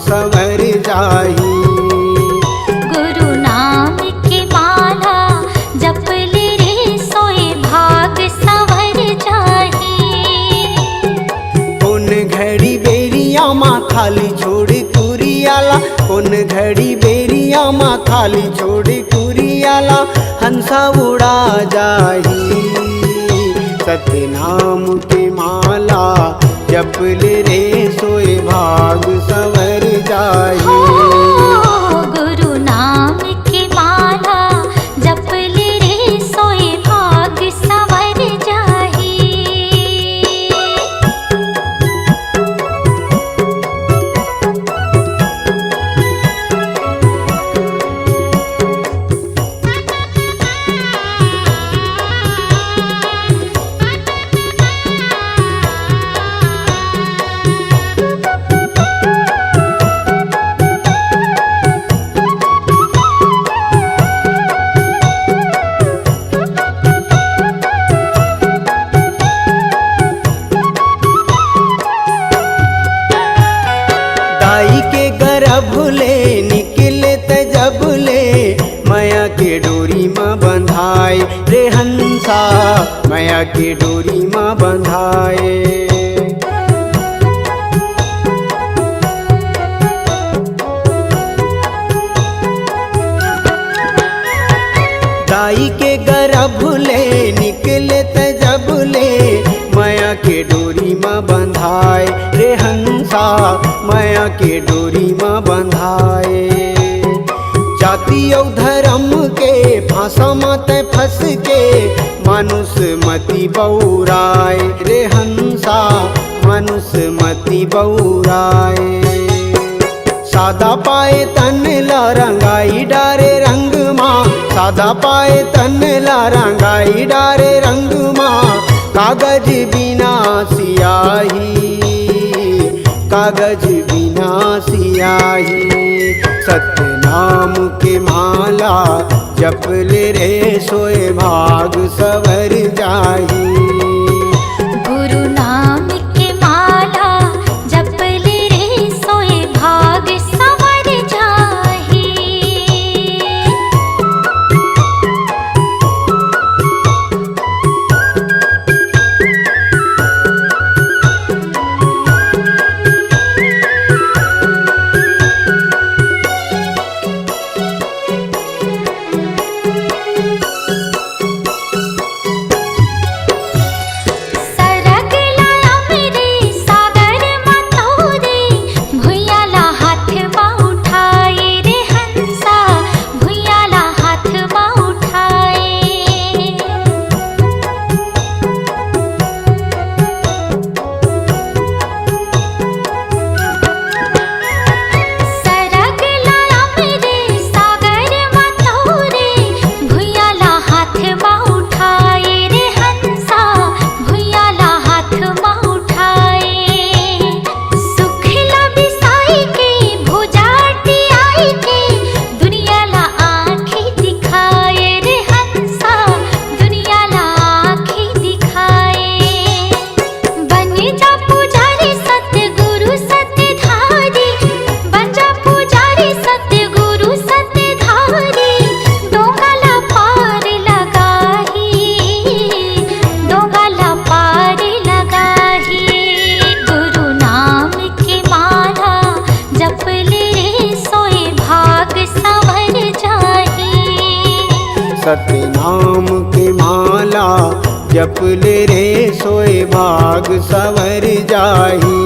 सवर जाही। गुरु नाम के माला जप ले रे सोए भाग सवर जाही। कौन घड़ी बेरिया माँ खाली छोड़ कुरियाला, कौन घड़ी बेरिया माँ खाली छोड़ कुरियाला, हंसा उड़ा जाही। सत्य नाम के माला जप ले रे सोए भाग सवर जाही। गुरु नाम के माला जप ले रे सोए भाग सवर जाही। दाई के गर्भ ले निकले त जब ले, माया के डोरी माँ बंधाए रे हंसा, माया के डोरी माँ बंधाए। दाई के गर्भ ले निकले त जब ले, माया के डोरी माँ बंधाए रे हंसा, माया के डोरी माँ बंधाए। जाति और धर्म के फांसा मत फंस के, मानुष मति बौराए रे हंसा, मानुष मति बौराए। सादा पाए तन ला रंगाई डारे रंग माँ, सादा पाए तन ला रंगाई डारे रंग माँ, कागज बिना सियाही, कागज बिना सियाही। सत्य नाम के माला जप ले रे सोए भाग सवर जाही। गुरु नाम के माला जप ले रे सोए भाग सवर जाही। सरग लाया मेरे सागर मतोरे, भुइयाला हाथ माँ उठाए रे हंसा, भुइयाला हाथ माँ उठाए। सरग लाया मेरे सागर मतोरे, भुइयाला हाथ माँ उठाए रे हंसा, भुइयाला हाथ माँ उठाए। सुखला बिसाई के भुजाटी आई के, दुनियाला आँखें दिखाए रे हंसा, दुनियाला आँखें दिखाए। बन जा पुजारी सतगुरु सतधारी, बन जा पुजारी सतगुरु सतधारी, डोंगाला पार लगाही, डोंगाला पार लगाही। गुरु नाम के माला जप ले रे सोए भाग सवर जाही। सत्य नाम के माला जप ले रे सोए भाग सवर जाही।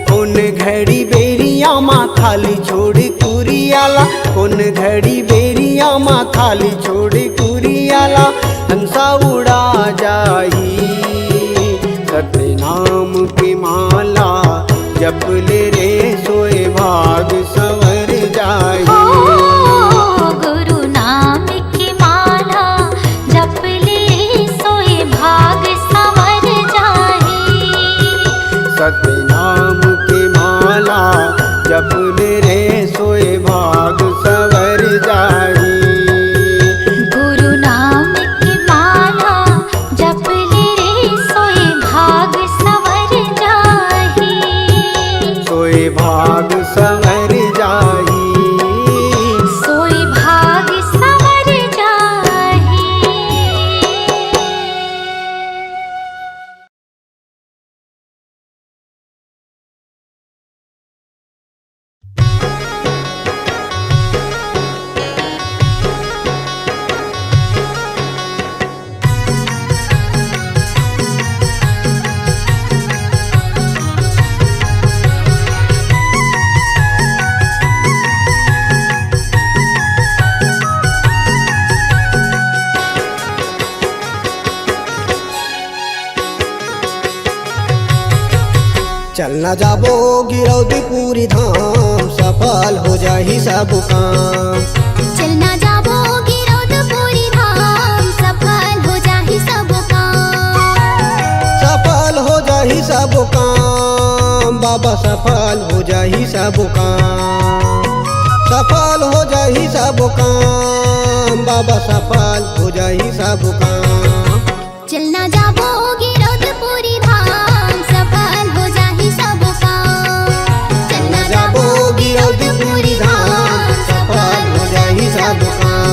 कौन घड़ी बेरिया माँ खाली छोड़ कुरियाला, कौन घड़ी बेरिया माँ खाली छोड़ कुरियाला, हंसा उड़ा जाही। सत्य नाम के माला जप ले रे सोए भाग सवर जाही। गुरु नाम के माला जप ले रे सोए भाग सवर जाही। सत्य नाम के माला जप ले रे सोए भाग सवर जाही। गुरु नाम की माला जप ले रे सोए भाग सवर जाही। सोए भाग भाग संवर जाई। सोई भाग संवर जाहि। चलना जाबो गिरौदी पूरी धाम, सफल हो जाही सब काम। चलना जाबो गिरौदपुरी धाम, सफल हो जाहि सब काम। सफल हो जाही सब काम, बाबा सफल हो जाही सब काम। सफल हो जाही सब काम, बाबा सफल हो जाही सब काम। चलना जाबो गिरौदपुरी धाम, सफल हो जाहि सब काम। चलना जाबो गिरौदपुरी धाम, सफल हो जाही सब काम।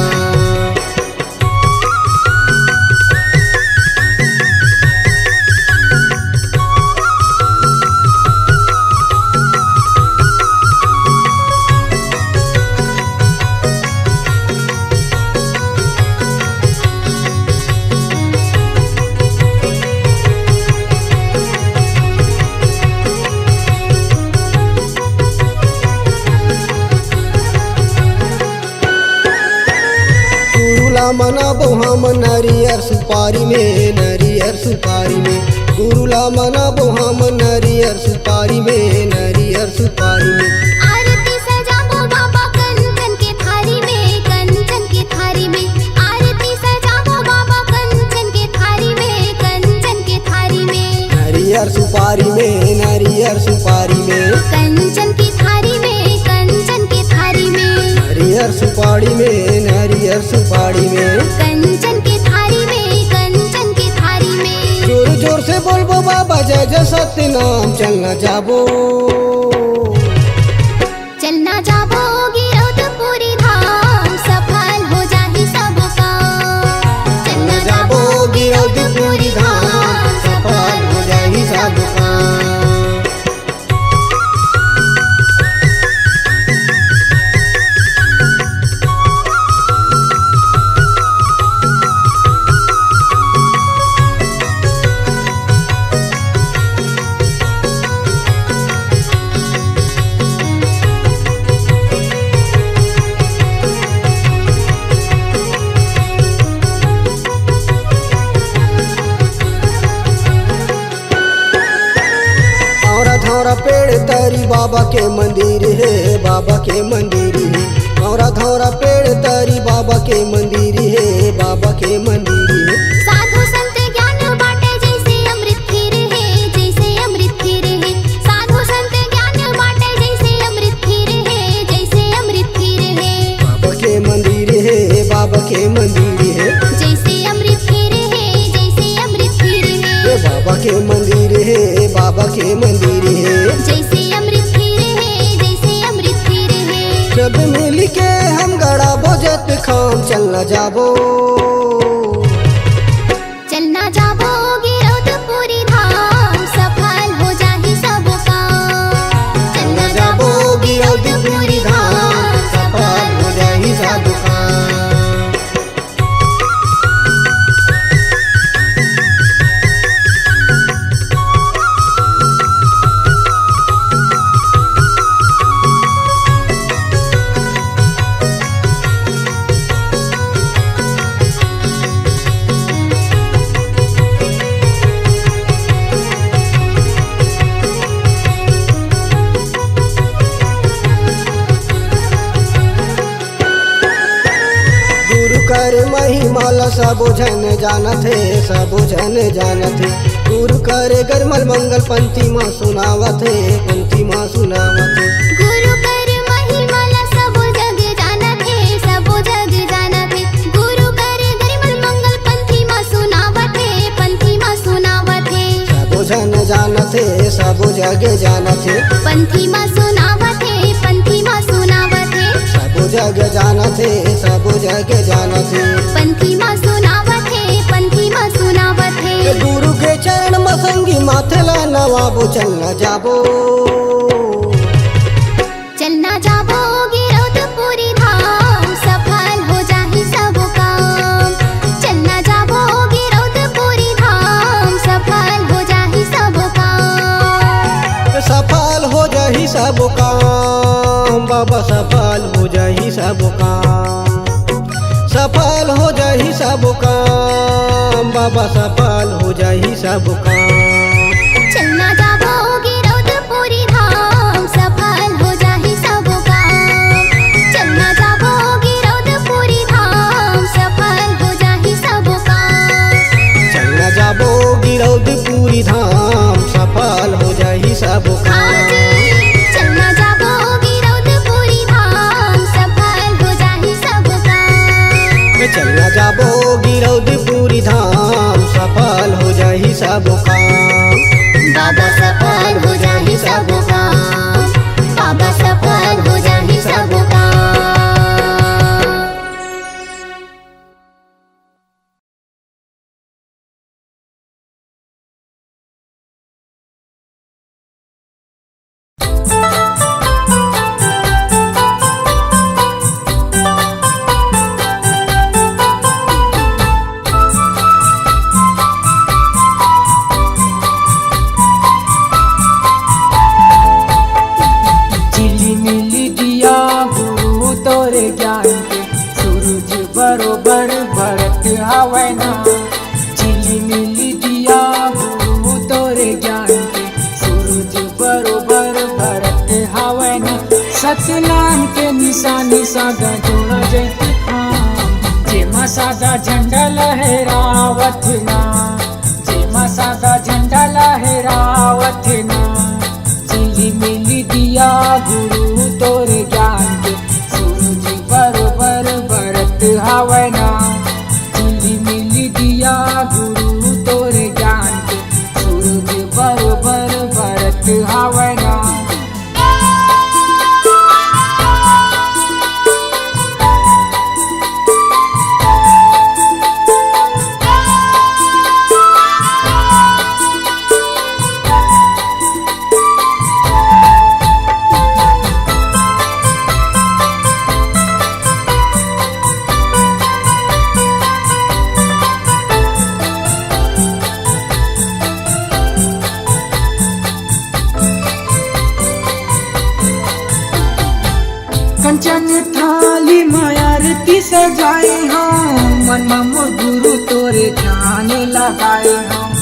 मनाबो हम नरियर सुपारी में, नरियर सुपारी में। गुरुला मनाबो हम नरियर सुपारी में, नरियर सुपारी में। आरती सजाबो बाबा कंचन के थारी में, कंचन के थारी में। आरती सजाबो बाबा कंचन के थारी में, कंचन के थारी में। नरियर सुपारी में, नरियर सुपारी में। कंचन की थारी में, कंचन के थारी में। नरियर सुपारी में, नरियर सुपारी में। कंचन के थारी में, कंचन के थारी में। जोर जोर से बोलबो बाबा जय जय सत्य नाम। चलना जाबो, चलना जाबो गिरौदपुरी धाम, सफल हो जाहि सब काम। चलना जाबो गिरौदपुरी धाम, सफल हो जाही सब काम। धौरा पेड़ तरी बाबा के मंदिर है, बाबा के मंदिर है। धौरा धौरा पेड़ तरी बाबा के मंदिर है, बाबा के मंदिर है। साधु संत ज्ञान बाटे जैसे अमृत खीर है, जैसे अमृत खीर है। साधु संत ज्ञान बाटे जैसे अमृत खीर है, जैसे अमृत खीर है। बाबा के मंदिर है, बाबा के मंदिर है। जैसे अमृत खीर है, जैसे अमृत खीर है। बाबा के मंदिर है, बाबा के मंदिर है। जैसे अमृत खीर है, जैसे अमृत खीर है। सब मिल के हम गड़ा बोझत खाम। चलना जाबो, चलना जाबो गिरौदपुरी धाम, सफल हो जाहि सब काम। चलना जाबो गिरौदपुरी धाम, सफल हो जाही सब काम। कर महिमाला सबो जन जानत है, सबो जन जानत है। गुरु करे गरमल मंगल पंथी माँ सुनावत है, पंथी माँ सुनावत है। गुरु कर महिमाला सबो जग जानत है, सबो जग जानत है। गुरु कर गरमल मंगल पंथी माँ सुनावत है, पंथी माँ सुनावत है। सबो जन जानत है, सबो जग जानत है। पंथी माँ सुनावत जानथे सब जग जानथे। पंथी माँ सुनावत है, पंथी माँ सुनावत है। गुरु के चरण में संगी माथला नवाबो चलना जाबो। चलना जाबो गिरौदपुरी धाम, सफल हो जाहि सब काम। चलना जाबो गिरौदपुरी धाम, सफल हो जाहि सब काम। सफल हो जाहि सब काम बाबा, सफल हो जाहि सब काम। सफल हो जाहि सब काम बाबा, सफल हो जाहि सब काम। चलना जाबो गिरौदपुरी धाम, सफल हो जाहि सब काम। चलना जाबो गिरौदपुरी धाम, सफल हो जाहि सब काम। चलना जाबो गिरौदपुरी धाम, सफल हो जाहि सब काम। चलना जाबो गिरौदपुरी धाम, सफल हो जाहि सब काम। चलना जाबो गिरौदपुरी धाम, सफल हो जाहि सब काम। बाबा सफल हो जाहि सब काम, बाबा सफल हो जाहि सब काम। झिलिमिली दिया गुरु तोरे ज्ञान के, सूरज बरोबर भरत हवै ना। झिलिमिली दिया गुरु तोरे ज्ञान के, सूरज बरोबर भरत हवै ना। सतनाम के निशानी सादा जोड़ा जैते खाम, जेमा सादा झंडा लहरावत ना, जेमा सादा झंडा लहरावत ना। झिलिमिली दिया गुरु तोरे ज्ञान के, सूरज बरोबर भरत हवै ना। झिलिमिली दिया गुरु तोरे ज्ञान के, सूरज बरोबर भरत हवै ना। कंचन थाली मायारती सजाए हम, मन मोर गुरु तोरे ध्यान लगाए हम।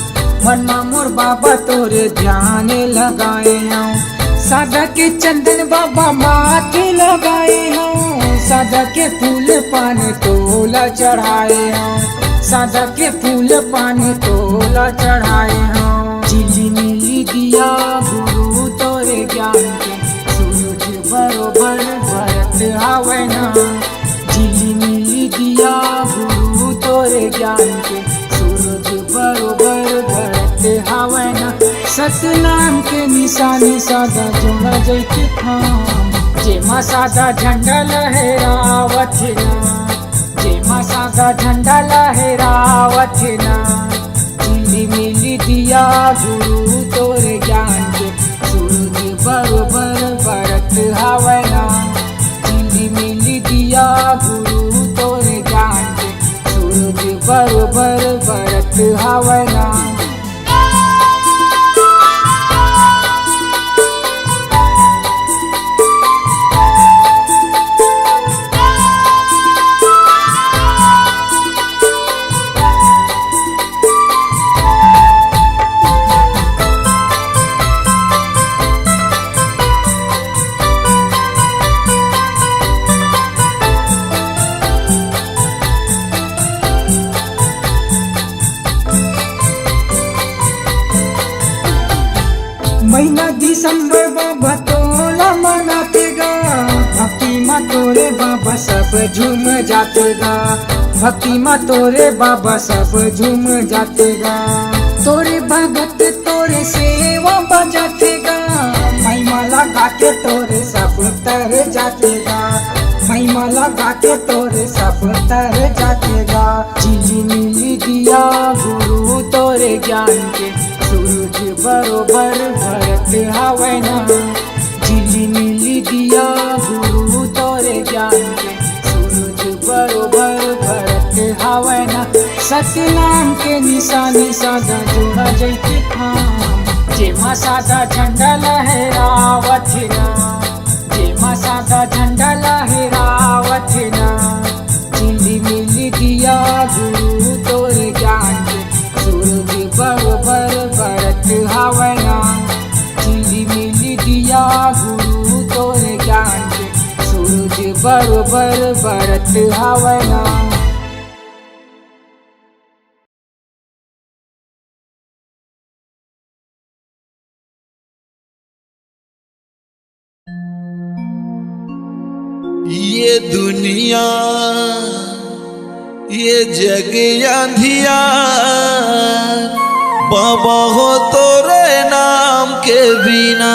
मन मोर बाबा तोरे ध्यान लगाए हम। सादा के चंदन बाबा माथे लगाए हम, सादा के फूल पान तोला चढ़ाए हम। सादा के फूल पान तोला चढ़ाए हम। झिलिमिली दिया गुरु तोरे ज्ञान के, सूरज बरोबर भरत हवै ना। झिलिमिली दिया गुरु तोरे ज्ञान के, सूरज बरोबर भरत हवै ना। सतनाम के निशानी सादा जोड़ा जैते खाम, जेमा सादा झंडा लहरावत ना, जेमा सादा झंडा लहरावत ना। झिलिमिली दिया गुरु तोरे ज्ञान के, सूरज बरोबर भरत हवै ना। झिलिमिली दिया गुरु तोरे ज्ञान के, सूरज बरोबर भरत हवै ना। महीना दिसंबर बाबा तोला मनाते गा, भक्ति माँ तोरे बाबा सब झूम जाते गा। भक्ति माँ तोरे बाबा सब झूम जाते गा। तोरे भगत तोरे सेवा बजाते गा, महिमा लगा के तोरे सब तर जाते गा। महिमा लगा के तोरे सब तर जाकेगा। झिली मिली दिया गुरु तोरे ज्ञान के, सूरज बरोबर भरत हवे ना। झिली मिली दिया गुरु तोरे ज्ञान के, सूरज बरोबर भरत हवे ना। सतनाम के निशानी सादा जोड़ा जैती खाम, जेमा सादा झंडा लहरावत ना, जेमा सादा झंडा लहरावत ना। झिली मिली दिया गुरु तोरे ज्ञान के, सूरज बरोबर भरत हवे ना। झिली मिली दिया गुरु तोरे ज्ञान के, सूरज बरोबर भरत हवे ना। ये दुनिया ये जग अंधियार, बाबा हो तोरे नाम के बिना।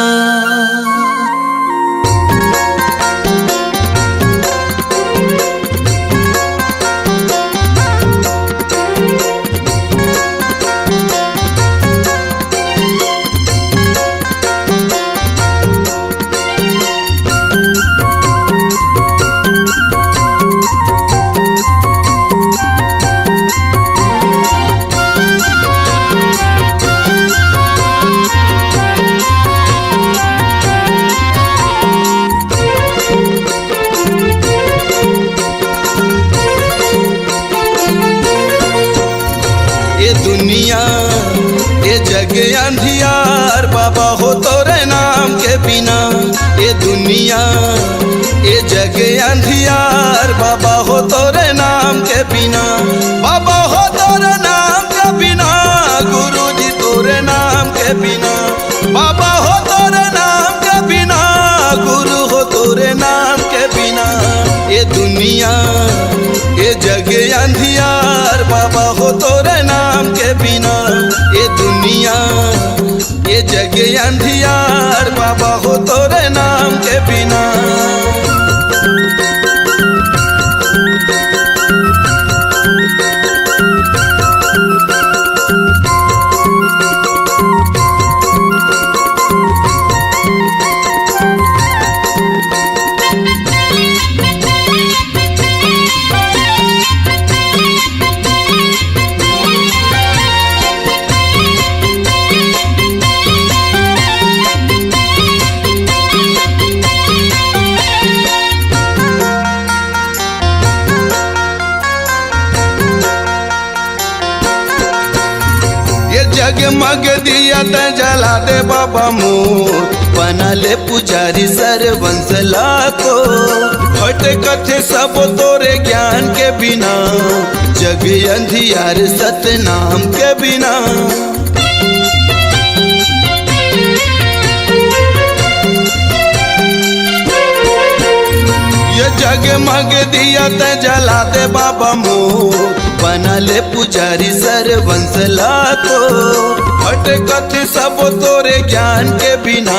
अंधियार, बाबा हो तोरे नाम के बिना। ये दुनिया ये जग अंधियार, बाबा हो तोरे नाम के बिना। बाबा हो तोरे नाम के बिना, गुरु जी तोरे नाम के बिना। बाबा हो तोरे नाम के बिना, गुरु हो तोरे नाम के बिना। ये दुनिया ये जग अंधियार, बाबा हो तोरे नाम के बिना। ये दुनिया ये जग अंधियार, बाबा हो तोरे नाम के बिना। जगमग दिया त जला दे बाबा मोर, बना ले पुजारी सरवंश लाखो। हट कथे सब तोरे ज्ञान के बिना, जग अंधियार सतनाम के बिना। ये जगमग दिया त जला दे बाबा मोर, बना ले पुजारी सरवंश लाखो। हट कथे सब तोरे ज्ञान के बिना,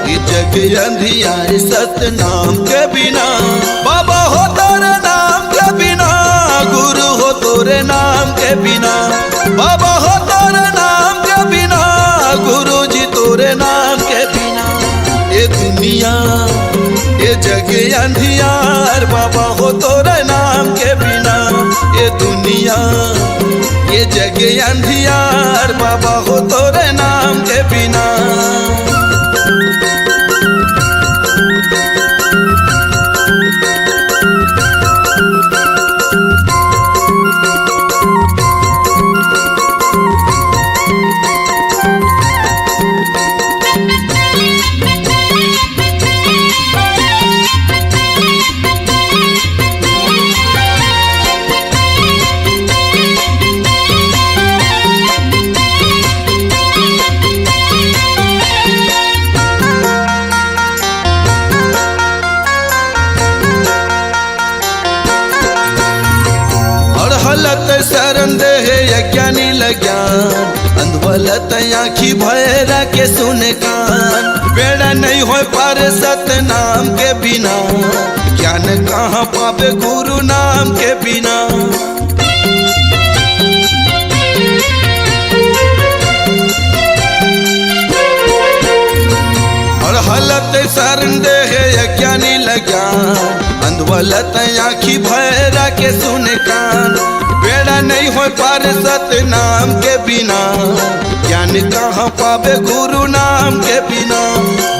ये जग अंधियार सतनाम के बिना। बाबा हो तोरे नाम के बिना, गुरु हो तोरे नाम के बिना। बाबा हो तोरे नाम के बिना, गुरु जी तोरे नाम के बिना। ये दुनिया ये जग अंधियार, बाबा हो तोरे नाम के बिना। ये दुनिया ये जग अंधियार, बाबा हो तोरे नाम के बिना। शरण दे है यज्ञानी लज्ञान, अंधवा अंधवलत आँखी भैरा के सुने कान, बेड़ा नहीं हो पार सतनाम के बिना, ज्ञान कहाँ पावे गुरु नाम के बिना। और हलत शरण दे ज्ञानी लज्ञान, अंधवलत आँखी भैरा के सुने कान, बेड़ा नहीं हो पार सतनाम के बिना, ज्ञान कहाँ पावे गुरु नाम के बिना।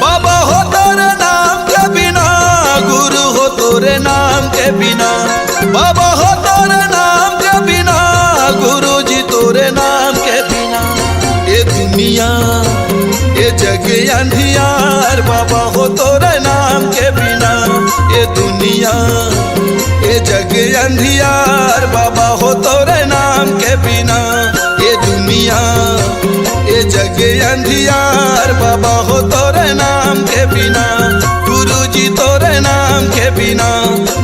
बाबा हो तोरे नाम के बिना, गुरु हो तोरे नाम के बिना, बाबा हो तोरे नाम के बिना, गुरु जी तोरे नाम के बिना। ये दुनिया ये जग अंधियार, बाबा हो तोरे नाम के बिना। ये दुनिया ये जग अंधियार, बाबा हो तोरे नाम के बिना। ये दुनिया ये जग अंधियार, बाबा हो तोरे नाम के बिना। गुरु जी तोरे नाम के बिना,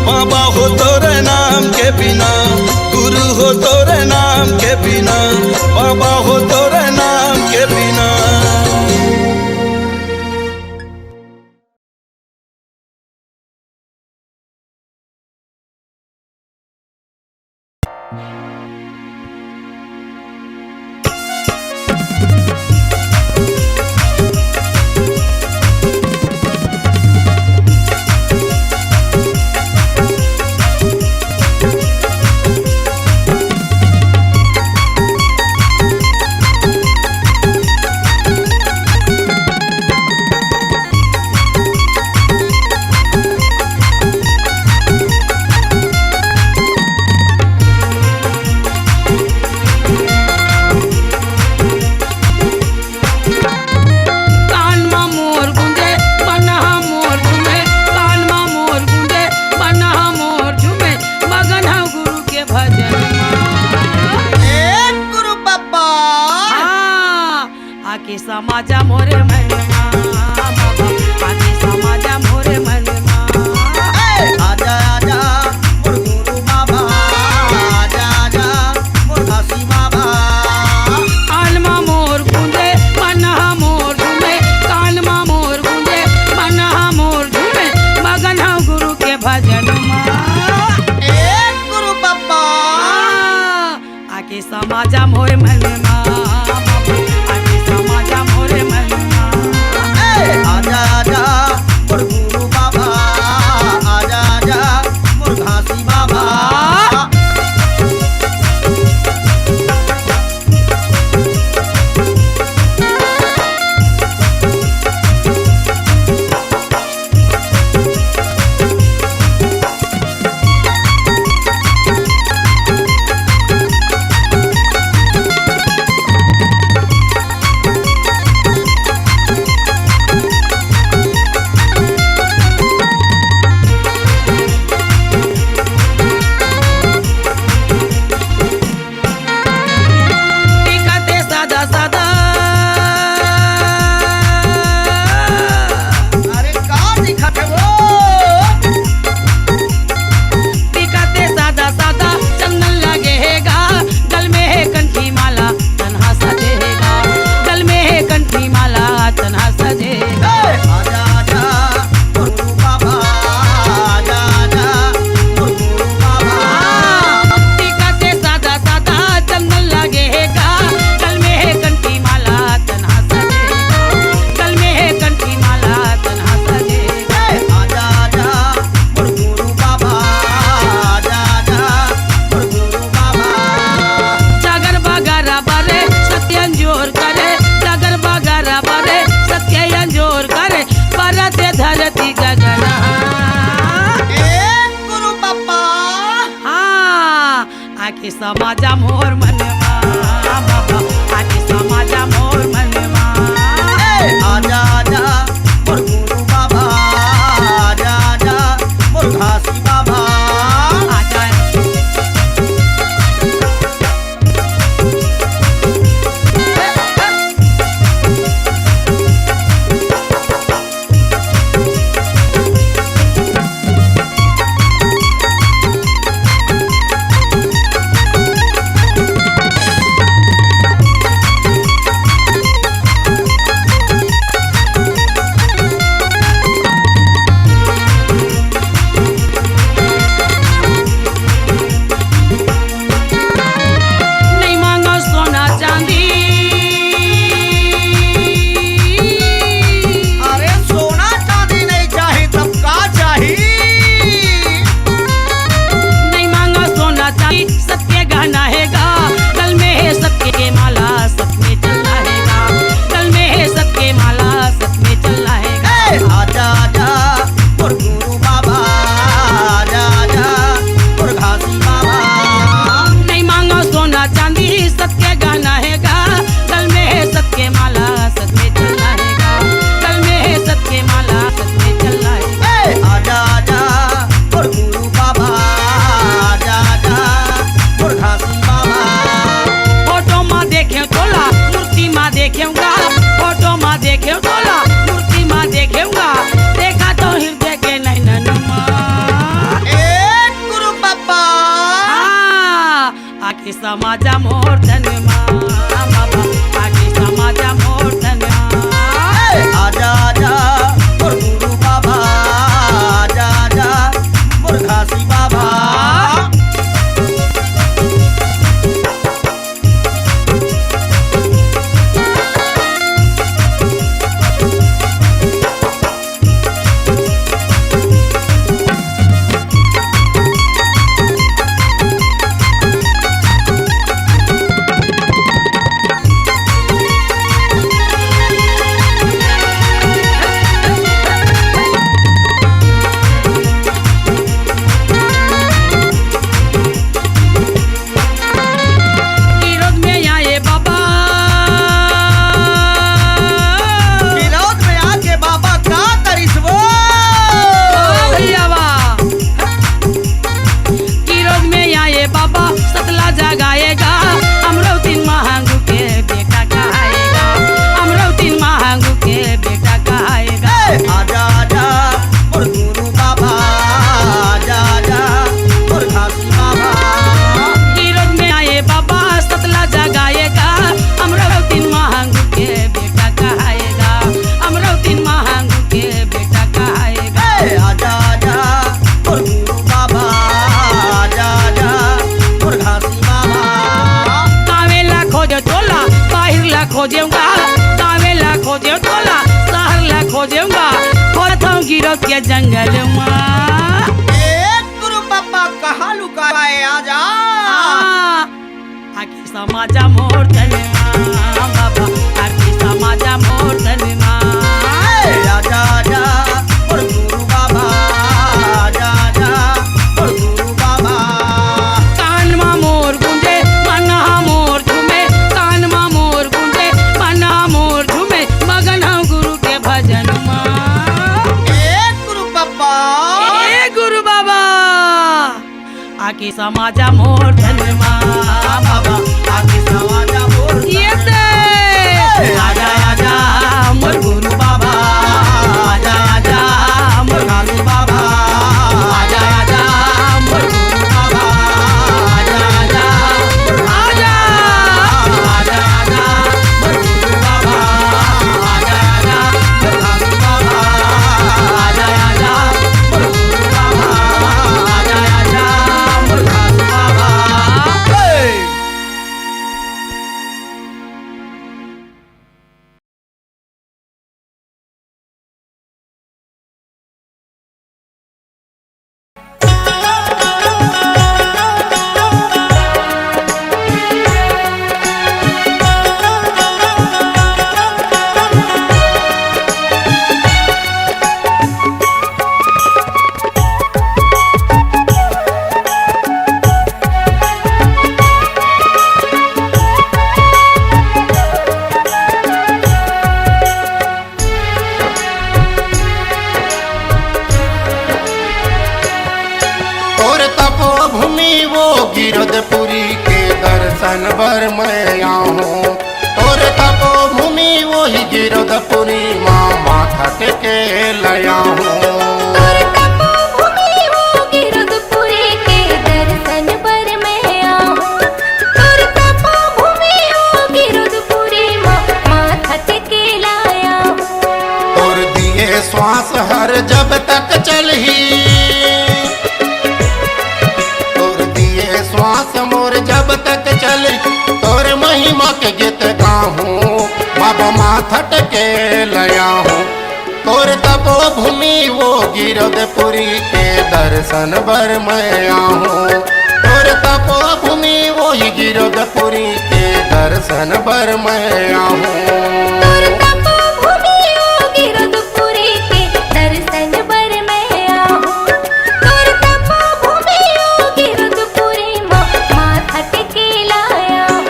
बाबा हो तोरे नाम के बिना, गुरु हो तोरे नाम के बिना, बाबा हो तोरे नाम के बिना। समाजा मोरे मनमा, आके समाजा मोरे मनमा। आजा आजा मोर गुरु बाबा, आजा आजा मोर घासी बाबा। कानमा मोर गुंजे मनहा मोर झूमे, कानमा मोर गुंजे मनहा मोर झूमे, मगन हूँ गुरु के भजन में। गुरु बाबा आके समाजा मोरे मनमा, आके समाजा मोरे मनमा। आजा आजा मोर गुरु बाबा, आजा आजा मोर घासी बाबा। धरती गगन गुरु बाबा। आके समाजा मोर मनवा, आके समाजा मोर मनवा। आजा आजा मोर गुरु बाबा, आजा आजा मोर घासी बाबा। आजा समाजा मोर धनमा बाबा आके समाजा मोर धनमा आजा आजा मोर गुरु बाबा आजा आजा मोर घासी बाबा विरोध में आए बाबा विरोध में आके बाबा का करिस वो भैया विरोध में आए बाबा सतला जगाएगा अमरावती महांगू के बेटा कहाएगा अमरावती महांगू के बेटा कहाएगा आजा आजा मोर गुरु बाबा आजा आजा मोर घासी बाबा विरोध में आए बाबा सतला जगाएगा अमरावती महांगू के बेटा कहाएगा अमरावती महांगू के बेटा कहाएगा आजा आजा मोर गुरु बाबा आजा आजा मोर घासी बाबा कावेला खोजे तोला बाहिर ला खोजेगा कावेला खोजे तोला शहर ला खोजेगा खोजता हूँ गिरोध के जंगल में गुरु बाबा कहाँ लुकाए आजा आके समाजा मोर धनमा बाबा आके समाजा मोर धनमा आजा आजा मोर गुरु बाबा आजा आजा मोर गुरु बाबा कान मा मोर गुंजे मना मोर झूमे कान मा मोर गुंजे मना मोर झूमे मगन हूँ गुरु के भजन मा गुरु बाबा ए गुरु बाबा आके समाजा मोर धनमा बाबा आगे समाजा मोर ये दे आजा आजा मोर गुरु बाबा आजा आजा मोर घासी बाबा आजा आजा मोर गुरु बाबा आजा आजा आजा आजा आजा मोर गुरु बाबा आजा आजा मोर घासी बाबा आजा आजा मोर गुरु बाबा आजा आजा मोर घासी बाबा और तपोभूमि वो गिरधपुरी के दर्शन भर मैं आऊँ और तपोभूमि वो ही गिरधपुरी माँ माथा टेके लया हूँ और तपोभूमि वो गिरधपुरी के दर्शन पर मैं आऊँ और तपोभूमि वो गिरधपुरी माथा टेके लाया हूँ और दिए श्वास हर जब तक चलही और दिए श्वास मोर जब तक चली तोर महिमा के गीत गाहूँ बाबा माथा टेके लया हूँ तोर तपोभूमि वो गिरधपुरी के दर्शन भर मैं आऊँ तोर तपोभूमि वो ही गिरधपुरी के दर्शन भर मैं आऊँ और तपोभूमि वो गिरधपुरी के दर्शन पर मैं आऊँ और तपोभूमि वो गिरधपुरी माथा टेके लाया हूँ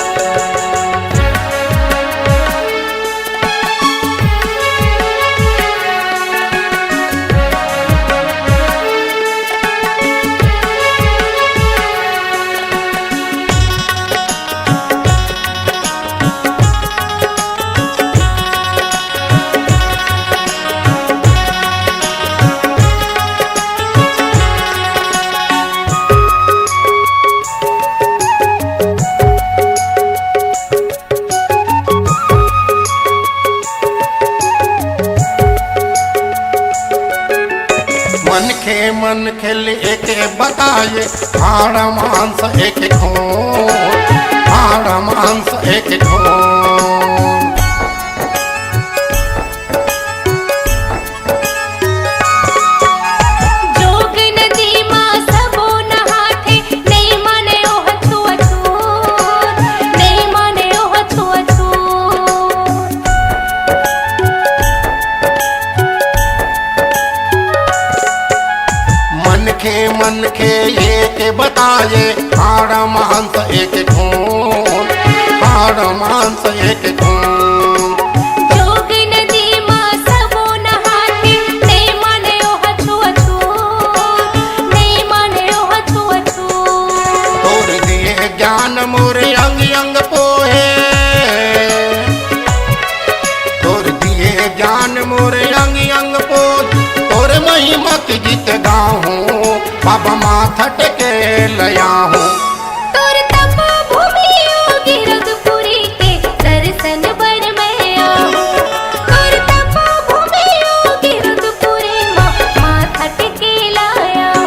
मन खेल एक बताए, हाड़ मांस एक खून, हाड़ मांस एक खून। जोग नदी मां सबो नहाथे, नहीं माने ओह छुअछूत, नहीं माने ओह छुअछूत। मन के एक बताए, हाड़ मांस एक खून, हाड़ मांस एक खून। जोग नदी मां सबो नहाथे, नहीं माने ओह छुअछूत, नहीं माने ओह छुअछूत। तोर दिए ज्ञान मोरे अंग अंग पोहे, तोर दिए ज्ञान मोरे अंग अंग पोहे। तोर महिमा की गीत गाऊं, बाबा माथा टेके लया हूँ। तोर तपो भूमि योगी रघुपुरी के दर्शन बर मैं आऊं। तोर तपो भूमि योगी रघुपुरी मां माथा टेके लाया हूँ।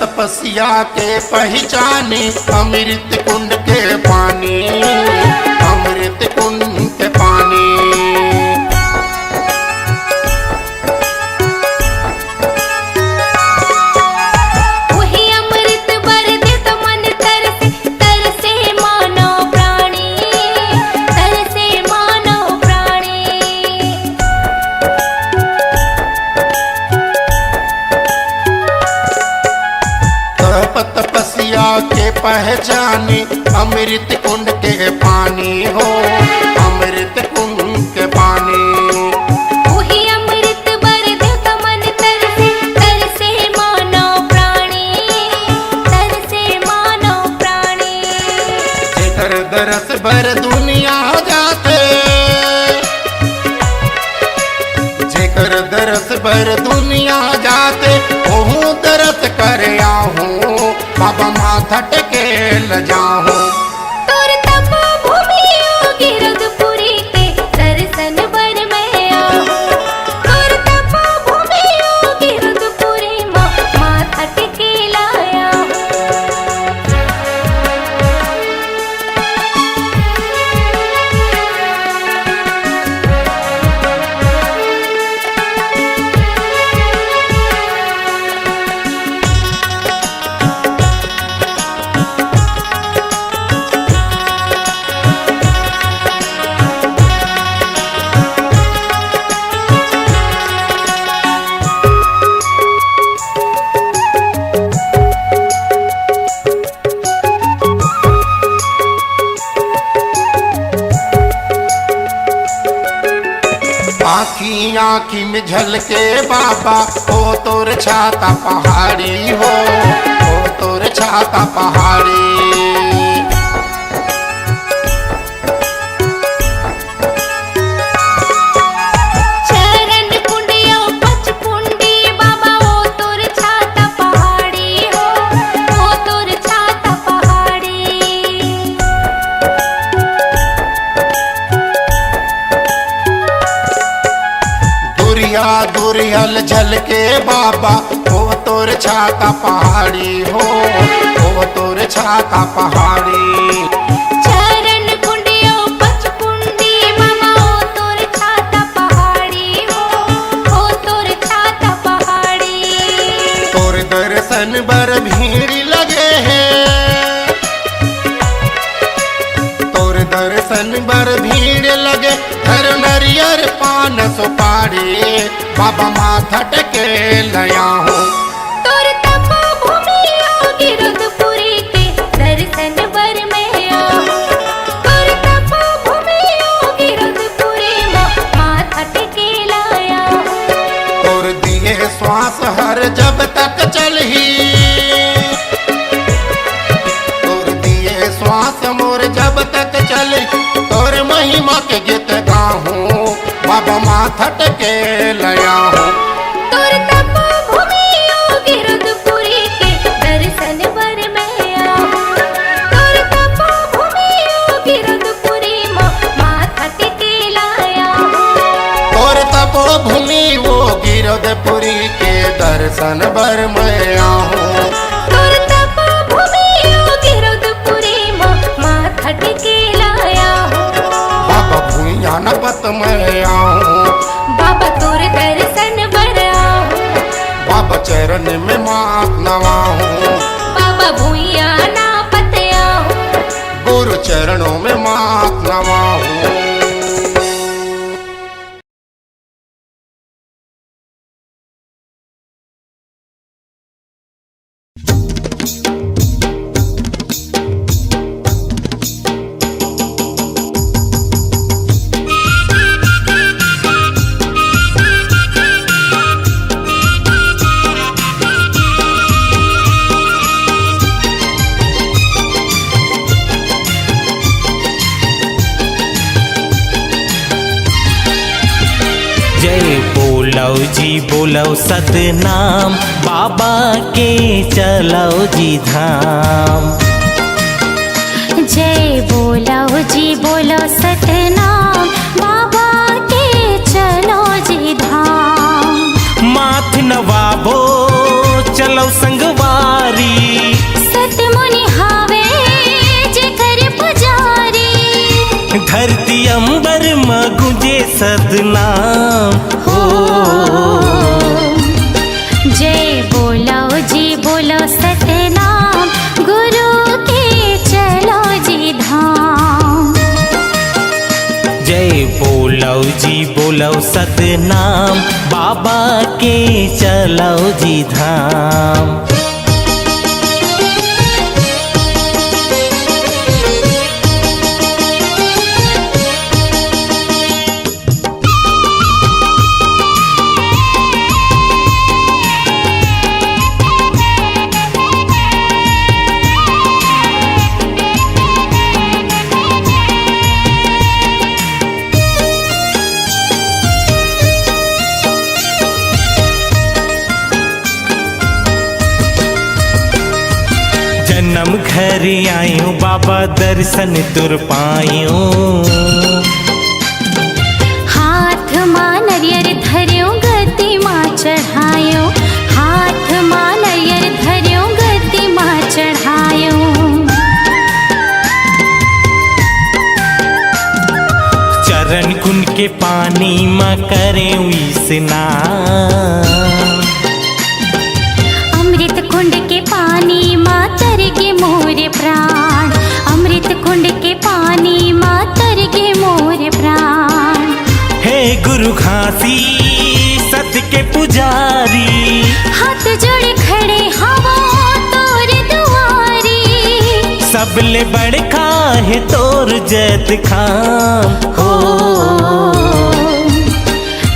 तपस्या के पहचाने, अमृत कुंड के पानी, अमृत कुंड के पानी। वही अमृत बर दे तो मन तरसे, तरसे मानो प्राणी, तरसे मानो प्राणी। तपस्या के पहचाने, अमृत कुंड के पानी हो, अमृत कुंड के पानी। वही अमृत बर दे तो मन तरसे, तरसे मानो प्राणी, तरसे मानो प्राणी। जेकर दरस भर दुनिया जाते, जेकर दरस भर दुनिया जाते, ओहू दरस कर आहूं, बाबा माथा टेके ल जाऊं। तोर तपो भूमि योगी रघुपुरी के दर्शन बर मैं आऊं। तोर तपो भूमि योगी रघुपुरी मां माथा टेके लाया हूँ। आखी आखी में झलके बाबा, ओ तोर छाता पहाड़ी हो, ओ तोर छाता पहाड़ी। चरण कुंडियो पचकुंडी बाबा, ओ तोर छाता पहाड़ी हो, ओ तोर छाता पहाड़ी। दुरिया दुरियल झलके बाबा, ओ तोर छाता पहाड़ी हो, ओ तोर छाता पहाड़ी। चरण कुंडियो पचकुंडी बाबा, ओ तोर छाता पहाड़ी हो, ओ तोर छाता पहाड़ी। तोर दर्शन बर भीड़ लगे है, तोर दर्शन बर भीड़ लगे। हर नरियर पान सुपारी, बाबा माथा टेके लया हूँ। तोर तपो भूमि योगी रघुपुरी के दर्शन बर मैं आऊं। तोर महिमा के गीत गाऊं बाबा माथट के लया हूँ। तोर तपोभूमि गिरधपुरी के दर्शन बर मैं आऊं। तोर तपोभूमि गिरधपुरी माथा टिके लाया हूँ। तोर तपोभूमि वो गिरधपुरी के दर्शन बर मैं आऊं। तोर तपोभूमि गिरधपुरी माथा टिके लाया हूँ। बाबा भूया नपत मैं आऊं। बाबा तोर दर्शन बर आऊं। बाबा चरण में मात नवाऊं। बाबा भूया ना पतया हूँ। गुरु चरणों में मात नवाऊं। जय बोलो जी बोलो सतनाम बाबा के चलो जी धाम। जय बोलो जी बोलो सतनाम बाबा के चलो जी धाम। माथ नवाबो चलो संगवारी सतमुनि हावे जे कर पुजारी। धरती अंबर में गुंजे सतनाम हो। जय बोलो जी बोलो सतनाम गुरु के चलो जी धाम। जय बोलो जी बोलो सतनाम बाबा के चलो जी धाम। जन्म घर आयो बाबा दर्शन तुर पायो। हाथ मां नरियर धर्यो गति मां चढ़ायो। हाथ मां नरियर धर्यो गति मां चढ़ायो। चरण कुंड के पानी में करे स्नान। अमृत कुंड के पानी मां तर के मोर प्राण। अमृत कुंड के पानी मां तर के मोर प्राण। हे गुरु घासी सत के पुजारी हाथ जोड़ खड़े हवा तोर दुआरी। सबले बड़का है तोर जैत खाम हो।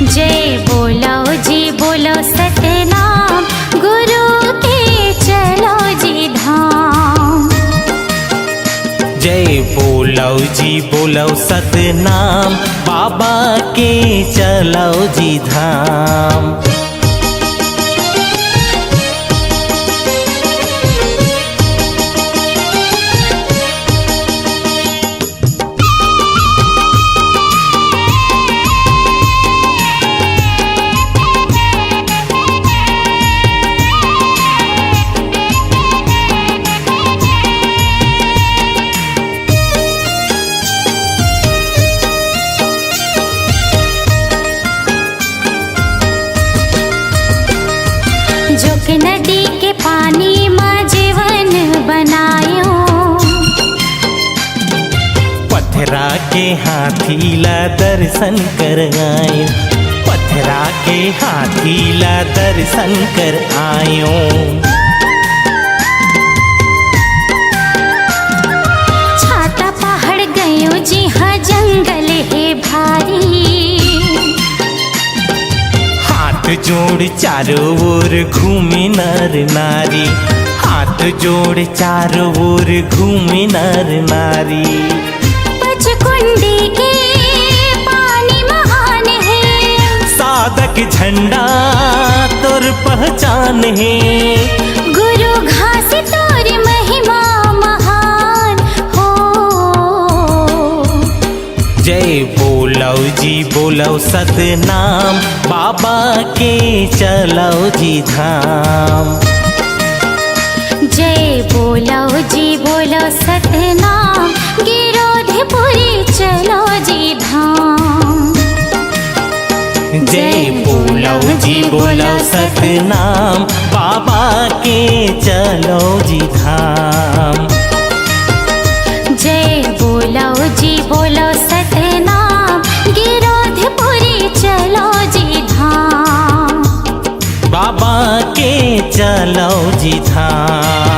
जय बोलो जी बोलो सतनाम गुरु के चलो जी धाम। जय बोलो जी बोलो सतनाम बाबा के चलो जी धाम। जोक नदी के पानी मां जीवन बनायो। पथरा के हाथी ला दर्शन कर आयो। पथरा के हाथी ला दर्शन कर आयो। छाता पहाड़ गयो जी हाँ जंगल है भारी। हाथ जोड़ चारों ओर घूमे नर नारी। हाथ जोड़ चारों ओर घूमे नर नारी। पचकुंडी के नहीं। गुरु घास तोर महिमा महान हो। जय बोलो जी बोलो सतनाम, बाबा के चलो जी धाम। जय बोलो जी बोलो सतनाम, गिरोधपुरी चलो जी धाम। जय बोलो जी बोलो सतनाम, बाबा के चलो जी धाम। जय बोलो जी बोलो सतनाम, गिरोधपुरी चलो जी धाम। बाबा के चलो जी धाम।